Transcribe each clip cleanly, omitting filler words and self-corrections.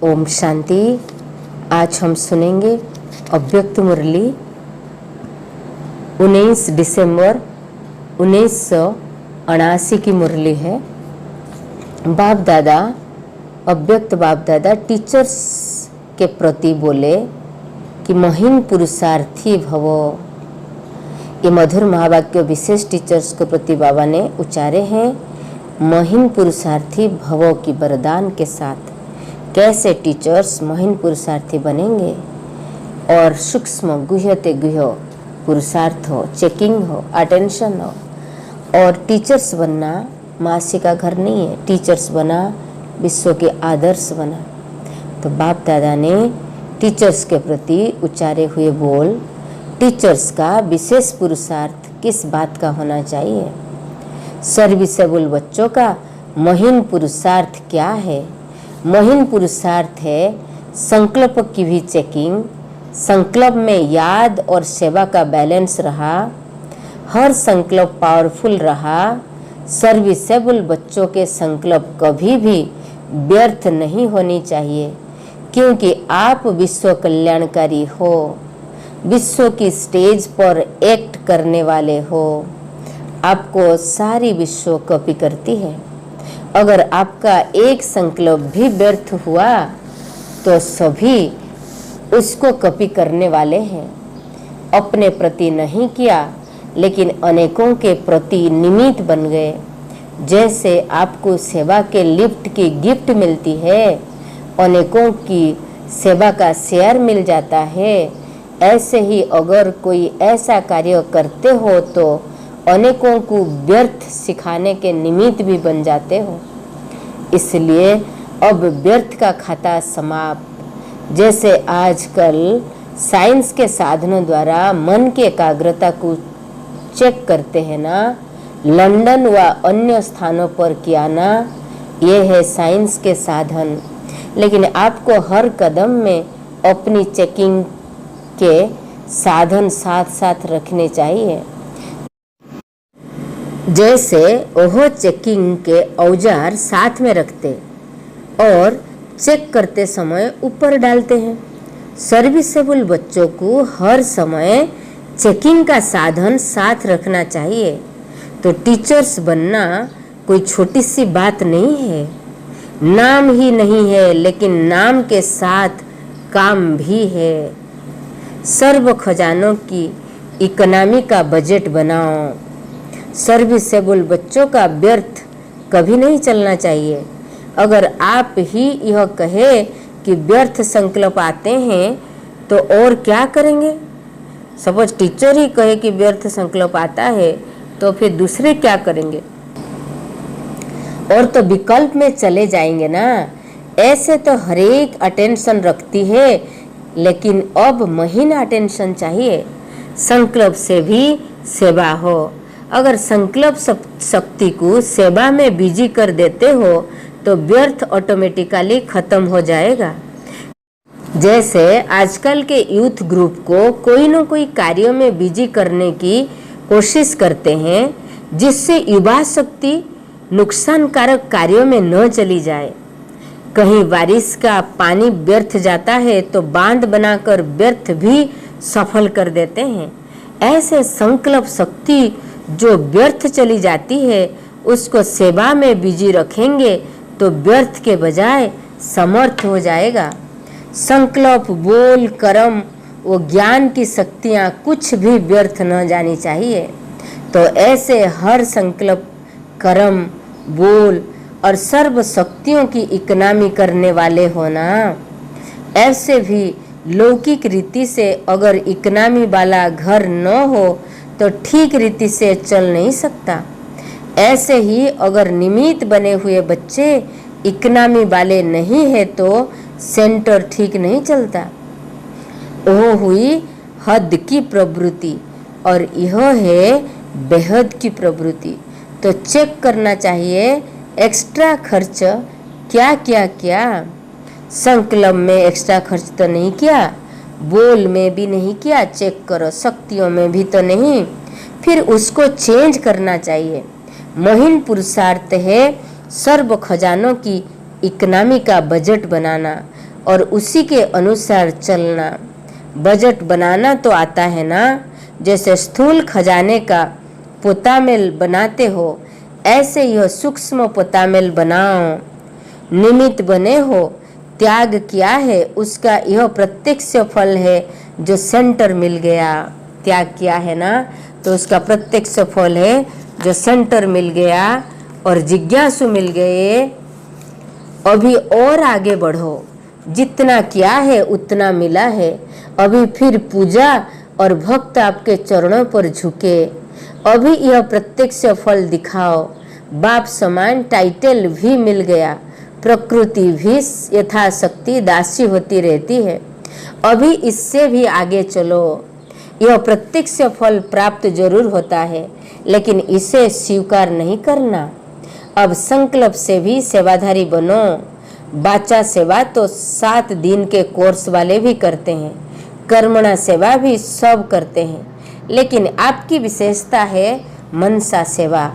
ओम शांति। आज हम सुनेंगे अव्यक्त मुरली 19 दिसंबर 1979 की मुरली है। बाप दादा, अव्यक्त बाप दादा टीचर्स के प्रति बोले कि महीन पुरुषार्थी भवो। ये मधुर महावाक्य विशेष टीचर्स के प्रति बाबा ने उच्चारे हैं। महीन पुरुषार्थी भवो की वरदान के साथ कैसे टीचर्स महीन पुरुषार्थी बनेंगे और सूक्ष्म गुह्यते गुह्य पुरुषार्थ हो, चेकिंग हो, अटेंशन हो। और टीचर्स बनना मासी का घर नहीं है, टीचर्स बना विश्व के आदर्श बना। तो बाप दादा ने टीचर्स के प्रति उच्चारे हुए बोल, टीचर्स का विशेष पुरुषार्थ किस बात का होना चाहिए, सर्विसेबल बच्चों का महीन पुरुषार्थ क्या है। महीन पुरुषार्थ है संकल्प की भी चेकिंग, संकल्प में याद और सेवा का बैलेंस रहा, हर संकल्प पावरफुल रहा। सर्विसेबल बच्चों के संकल्प कभी भी व्यर्थ नहीं होनी चाहिए, क्योंकि आप विश्व कल्याणकारी हो, विश्व की स्टेज पर एक्ट करने वाले हो। आपको सारी विश्व कॉपी करती है। अगर आपका एक संकल्प भी व्यर्थ हुआ तो सभी उसको कॉपी करने वाले हैं। अपने प्रति नहीं किया लेकिन अनेकों के प्रति निमित्त बन गए। जैसे आपको सेवा के लिफ्ट की गिफ्ट मिलती है, अनेकों की सेवा का शेयर मिल जाता है, ऐसे ही अगर कोई ऐसा कार्य करते हो तो अनेकों को व्यर्थ सिखाने के निमित्त भी बन जाते हो। इसलिए अब व्यर्थ का खाता समाप्त। जैसे आजकल साइंस के साधनों द्वारा मन की एकाग्रता को चेक करते हैं ना, लंदन व अन्य स्थानों पर किया ना, ये है साइंस के साधन। लेकिन आपको हर कदम में अपनी चेकिंग के साधन साथ साथ रखने चाहिए। जैसे वह चेकिंग के औजार साथ में रखते और चेक करते समय ऊपर डालते हैं। सर्विसेबल बच्चों को हर समय चेकिंग का साधन साथ रखना चाहिए। तो टीचर्स बनना कोई छोटी सी बात नहीं है। नाम ही नहीं है लेकिन नाम के साथ काम भी है। सर्व खजानों की इकोनॉमी का बजट बनाओ। सर्विसेबल बच्चों का व्यर्थ कभी नहीं चलना चाहिए। अगर आप ही यह कहे कि व्यर्थ संकल्प आते हैं तो और क्या करेंगे। सपोज टीचर ही कहे कि व्यर्थ संकल्प आता है तो फिर दूसरे क्या करेंगे, और तो विकल्प में चले जाएंगे ना। ऐसे तो हर एक अटेंशन रखती है, लेकिन अब महीन अटेंशन चाहिए। संकल्प से भी सेवा हो। अगर संकल्प शक्ति को सेवा में बिजी कर देते हो तो व्यर्थ ऑटोमेटिकली खत्म हो जाएगा। जैसे आजकल के यूथ ग्रुप को कोई न कोई कार्यों में बिजी करने की कोशिश करते हैं, जिससे युवा शक्ति नुकसानकारक कार्यों में न चली जाए। कहीं बारिश का पानी व्यर्थ जाता है तो बांध बनाकर व्यर्थ भी सफल कर देते हैं। ऐसे संकल्प शक्ति जो व्यर्थ चली जाती है उसको सेवा में बिजी रखेंगे तो व्यर्थ के बजाय समर्थ हो जाएगा। संकल्प, बोल, कर्म वो ज्ञान की शक्तियाँ कुछ भी व्यर्थ न जानी चाहिए। तो ऐसे हर संकल्प, कर्म, बोल और सर्व शक्तियों की इकोनॉमी करने वाले होना। ऐसे भी लौकिक रीति से अगर इकोनॉमी वाला घर न हो तो ठीक रीति से चल नहीं सकता। ऐसे ही अगर निमित्त बने हुए बच्चे इकोनॉमी वाले नहीं है तो सेंटर ठीक नहीं चलता। वह हुई हद की प्रवृत्ति और यह है बेहद की प्रवृत्ति। तो चेक करना चाहिए एक्स्ट्रा खर्च क्या क्या किया। संकल्प में एक्स्ट्रा खर्च तो नहीं किया, बोल में भी नहीं किया, चेक करो शक्तियों में भी तो नहीं, फिर उसको चेंज करना चाहिए। महीन पुरुषार्थ है सर्व खजानों की इकोनॉमी का बजट बनाना और उसी के अनुसार चलना। बजट बनाना तो आता है ना, जैसे स्थूल खजाने का पोतामेल बनाते हो, ऐसे यह सूक्ष्म पोतामेल बनाओ। निमित्त बने हो, त्याग किया है, उसका यह प्रत्यक्ष फल है जो सेंटर मिल गया। त्याग किया है ना, तो उसका प्रत्यक्ष फल है जो सेंटर मिल गया और जिज्ञासु मिल गए। अभी और आगे बढ़ो, जितना किया है उतना मिला है। अभी फिर पूजा और भक्त आपके चरणों पर झुके। अभी यह प्रत्यक्ष फल दिखाओ। बाप समान टाइटल भी मिल गया, प्रकृति भी यथाशक्ति दासी होती रहती है। अभी इससे भी आगे चलो। यह प्रत्यक्ष फल प्राप्त जरूर होता है, लेकिन इसे स्वीकार नहीं करना। अब संकल्प से भी सेवाधारी बनो। बाचा सेवा तो 7 दिन के कोर्स वाले भी करते हैं, कर्मणा सेवा भी सब करते हैं, लेकिन आपकी विशेषता है मनसा सेवा।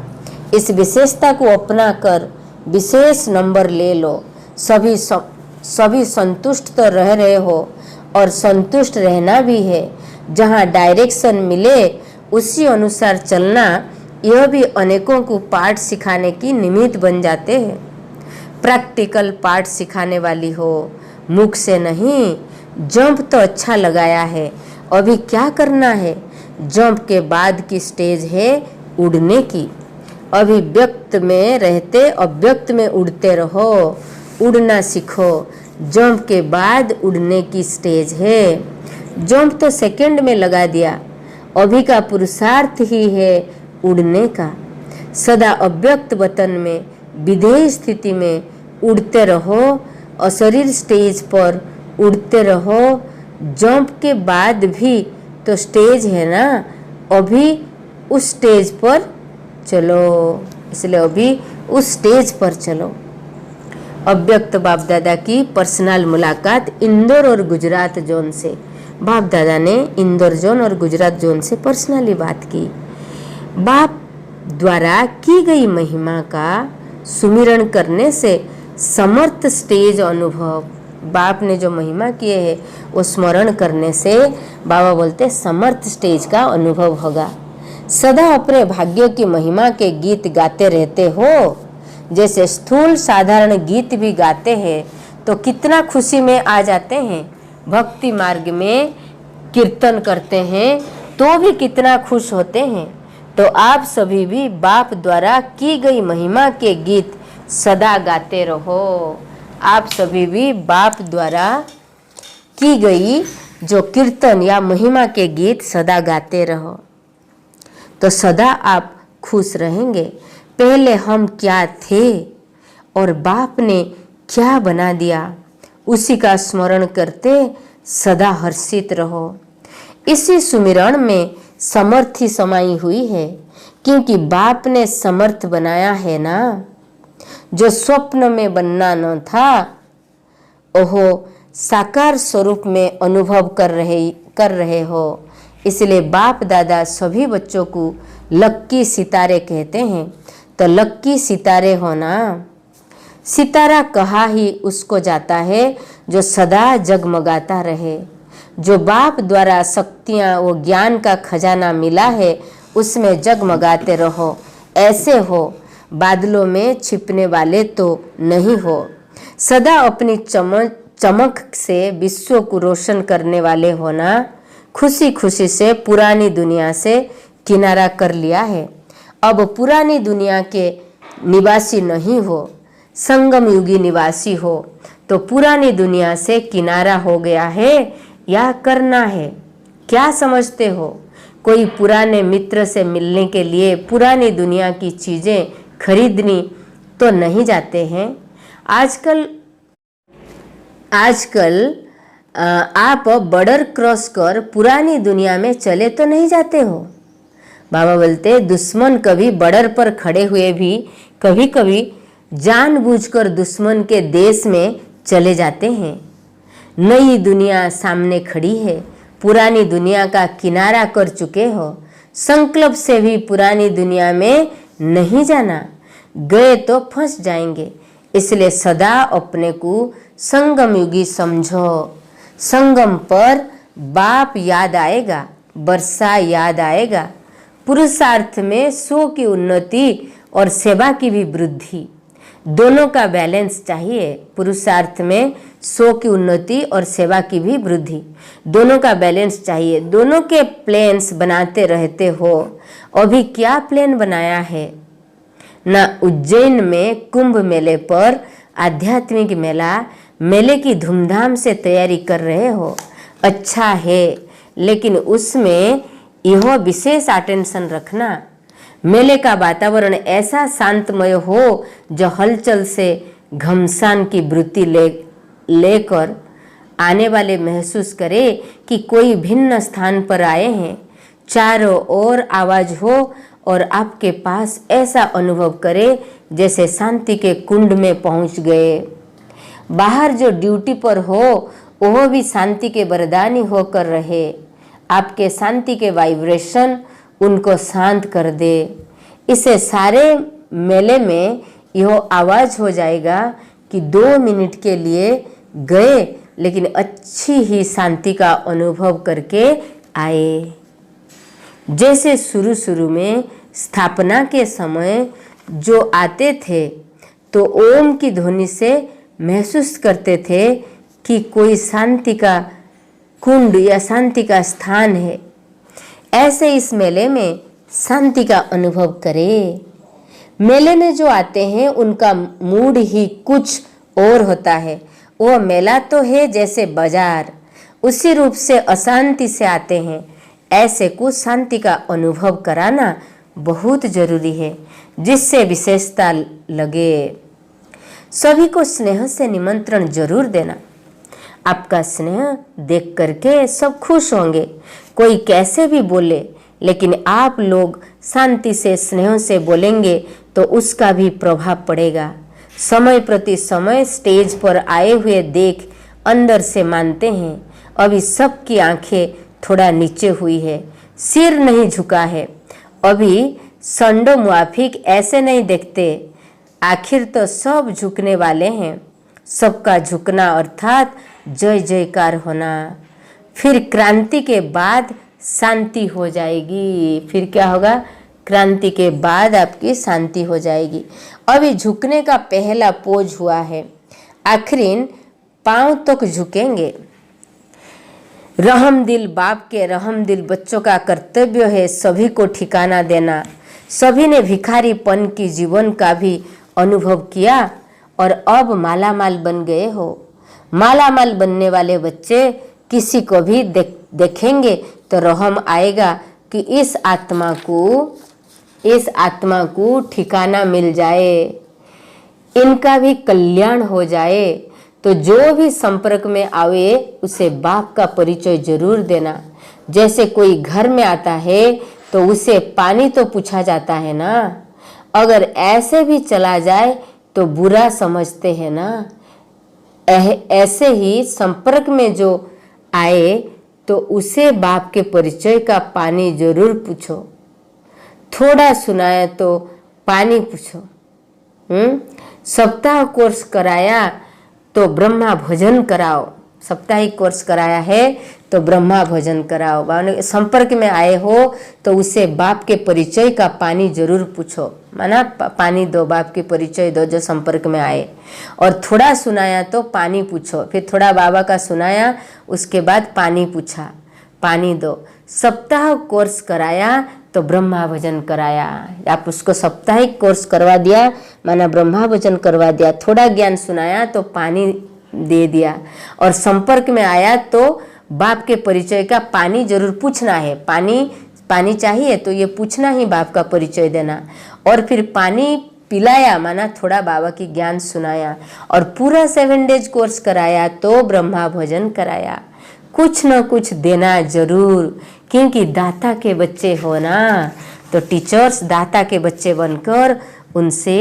इस विशेषता को अपना कर विशेष नंबर ले लो। सभी संतुष्ट तो रह रहे हो और संतुष्ट रहना भी है। जहाँ डायरेक्शन मिले उसी अनुसार चलना, यह भी अनेकों को पाठ सिखाने की निमित्त बन जाते हैं। प्रैक्टिकल पाठ सिखाने वाली हो, मुख से नहीं। जंप तो अच्छा लगाया है, अभी क्या करना है? जंप के बाद की स्टेज है उड़ने की। अभी व्यक्त में रहते अव्यक्त में उड़ते रहो, उड़ना सीखो। जंप के बाद उड़ने की स्टेज है। जंप तो सेकंड में लगा दिया, अभी का पुरुषार्थ ही है उड़ने का। सदा अव्यक्त वतन में विधेय स्थिति में उड़ते रहो, अशरीर स्टेज पर उड़ते रहो। जंप के बाद भी तो स्टेज है ना, अभी उस स्टेज पर चलो। इसलिए अभी उस स्टेज पर चलो। अव्यक्त बाप दादा की पर्सनल मुलाकात इंदौर और गुजरात जोन से। बाप दादा ने इंदौर जोन और गुजरात जोन से पर्सनली बात की। बाप द्वारा की गई महिमा का सुमिरण करने से समर्थ स्टेज अनुभव। बाप ने जो महिमा किए है वो स्मरण करने से बाबा बोलते समर्थ स्टेज का अनुभव होगा। सदा अपने भाग्यों की महिमा के गीत गाते रहते हो। जैसे स्थूल साधारण गीत भी गाते हैं तो कितना खुशी में आ जाते हैं। भक्ति मार्ग में कीर्तन करते हैं तो भी कितना खुश होते हैं। तो आप सभी भी बाप द्वारा की गई महिमा के गीत सदा गाते रहो। आप सभी भी बाप द्वारा की गई जो कीर्तन या महिमा के गीत सदा गाते रहो, तो सदा आप खुश रहेंगे। पहले हम क्या थे और बाप ने क्या बना दिया, उसी का स्मरण करते सदा हर्षित रहो। इसी सुमिरण में समर्थी समाई हुई है, क्योंकि बाप ने समर्थ बनाया है ना। जो स्वप्न में बनना न था, ओहो साकार स्वरूप में अनुभव कर रहे हो। इसलिए बाप दादा सभी बच्चों को लक्की सितारे कहते हैं। तो लक्की सितारे होना, सितारा कहा ही उसको जाता है जो सदा जगमगाता रहे। जो बाप द्वारा शक्तियाँ वो ज्ञान का खजाना मिला है उसमें जगमगाते रहो। ऐसे हो, बादलों में छिपने वाले तो नहीं हो। सदा अपनी चमक से विश्व को रोशन करने वाले होना। खुशी खुशी से पुरानी दुनिया से किनारा कर लिया है। अब पुरानी दुनिया के निवासी नहीं हो, संगम युगी निवासी हो। तो पुरानी दुनिया से किनारा हो गया है या करना है, क्या समझते हो? कोई पुराने मित्र से मिलने के लिए पुरानी दुनिया की चीज़ें खरीदनी तो नहीं जाते हैं। आजकल आप बॉर्डर क्रॉस कर पुरानी दुनिया में चले तो नहीं जाते हो। बाबा बोलते दुश्मन कभी बॉर्डर पर खड़े हुए भी कभी कभी जानबूझकर दुश्मन के देश में चले जाते हैं। नई दुनिया सामने खड़ी है, पुरानी दुनिया का किनारा कर चुके हो। संकल्प से भी पुरानी दुनिया में नहीं जाना, गए तो फंस जाएंगे। इसलिए सदा अपने को संगम युगी समझो। संगम पर बाप याद आएगा, वर्षा याद आएगा। पुरुषार्थ में स्व की उन्नति और सेवा की भी वृद्धि, दोनों का बैलेंस चाहिए। पुरुषार्थ में स्व की उन्नति और सेवा की भी वृद्धि, दोनों का बैलेंस चाहिए। दोनों के प्लान्स बनाते रहते हो। अभी क्या प्लान बनाया है? ना उज्जैन में कुंभ मेले पर आध्यात्मिक मेले की धूमधाम से तैयारी कर रहे हो। अच्छा है, लेकिन उसमें यह विशेष अटेंशन रखना, मेले का वातावरण ऐसा शांतमय हो जो हलचल से घमसान की वृत्ति लेकर आने वाले महसूस करे कि कोई भिन्न स्थान पर आए हैं। चारों ओर आवाज हो और आपके पास ऐसा अनुभव करे जैसे शांति के कुंड में पहुंच गए। बाहर जो ड्यूटी पर हो वह भी शांति के वरदानी होकर रहे। आपके शांति के वाइब्रेशन उनको शांत कर दे। इसे सारे मेले में यह आवाज हो जाएगा कि 2 मिनट के लिए गए लेकिन अच्छी ही शांति का अनुभव करके आए। जैसे शुरू में स्थापना के समय जो आते थे तो ओम की ध्वनि से महसूस करते थे कि कोई शांति का कुंड या शांति का स्थान है। ऐसे इस मेले में शांति का अनुभव करें। मेले में जो आते हैं उनका मूड ही कुछ और होता है। वो मेला तो है जैसे बाजार, उसी रूप से अशांति से आते हैं। ऐसे को शांति का अनुभव कराना बहुत जरूरी है, जिससे विशेषता लगे। सभी को स्नेह से निमंत्रण जरूर देना। आपका स्नेह देख करके सब खुश होंगे। कोई कैसे भी बोले, लेकिन आप लोग शांति से स्नेह से बोलेंगे तो उसका भी प्रभाव पड़ेगा। समय प्रति समय स्टेज पर आए हुए देख अंदर से मानते हैं अभी सबकी आंखें थोड़ा नीचे हुई है, सिर नहीं झुका है। अभी संडो मुआफिक ऐसे नहीं देखते। आखिर तो सब झुकने वाले हैं। सबका झुकना अर्थात जय जयकार होना। फिर क्रांति के बाद शांति हो जाएगी। फिर क्या होगा? क्रांति के बाद आपकी शांति हो जाएगी। अभी झुकने का पहला पोज हुआ है, आखिरीन पांव तक झुकेंगे। रहम दिल बाप के रहम दिल बच्चों का कर्तव्य है सभी को ठिकाना देना। सभी ने भिखारीपन की जीवन का भी अनुभव किया और अब मालामाल बन गए हो। मालामाल बनने वाले बच्चे किसी को भी देखेंगे तो रहम आएगा कि इस आत्मा को ठिकाना मिल जाए, इनका भी कल्याण हो जाए। तो जो भी संपर्क में आवे उसे बाप का परिचय जरूर देना। जैसे कोई घर में आता है तो उसे पानी तो पूछा जाता है ना। अगर ऐसे भी चला जाए तो बुरा समझते हैं ना। ऐसे ही संपर्क में जो आए तो उसे बाप के परिचय का पानी जरूर पूछो। थोड़ा सुनाया तो पानी पूछो। सप्ताह कोर्स कराया तो ब्रह्मा भोजन कराओ। साप्ताहिक कोर्स कराया है तो ब्रह्मा भोजन कराओ। संपर्क में आए हो तो उसे बाप के परिचय का पानी जरूर पूछो। माना पानी दो, बाप के परिचय दो जो संपर्क में आए। और थोड़ा सुनाया तो पानी पूछो। फिर थोड़ा बाबा का सुनाया, उसके बाद पानी पूछा, पानी दो। सप्ताह कोर्स कराया तो ब्रह्मा भोजन कराया। आप उसको साप्ताहिक कोर्स करवा दिया, माना ब्रह्मा भोजन करवा दिया। थोड़ा ज्ञान सुनाया तो पानी दे दिया। और संपर्क में आया तो बाप के परिचय का पानी जरूर पूछना है। पानी चाहिए तो ये पूछना ही बाप का परिचय देना। और फिर पानी पिलाया, माना थोड़ा बाबा की ज्ञान सुनाया। और पूरा 7 डेज कोर्स कराया तो ब्रह्मा भोजन कराया। कुछ न कुछ देना जरूर, क्योंकि दाता के बच्चे हो ना। तो टीचर्स दाता के बच्चे बनकर उनसे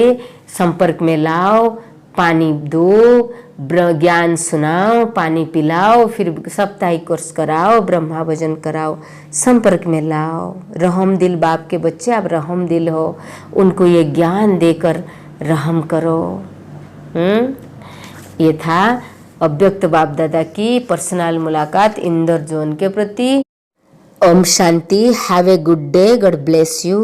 संपर्क में लाओ, पानी दो, ज्ञान सुनाओ, पानी पिलाओ, फिर साप्ताहिक कोर्स कराओ, ब्रह्मा भोजन कराओ, संपर्क में लाओ। रहम दिल बाप के बच्चे आप रहम दिल हो, उनको ये ज्ञान देकर रहम करो। ये था अव्यक्त बाप दादा की पर्सनल मुलाकात इंदौर जोन के प्रति। ओम शांति। Have a good day. God bless you.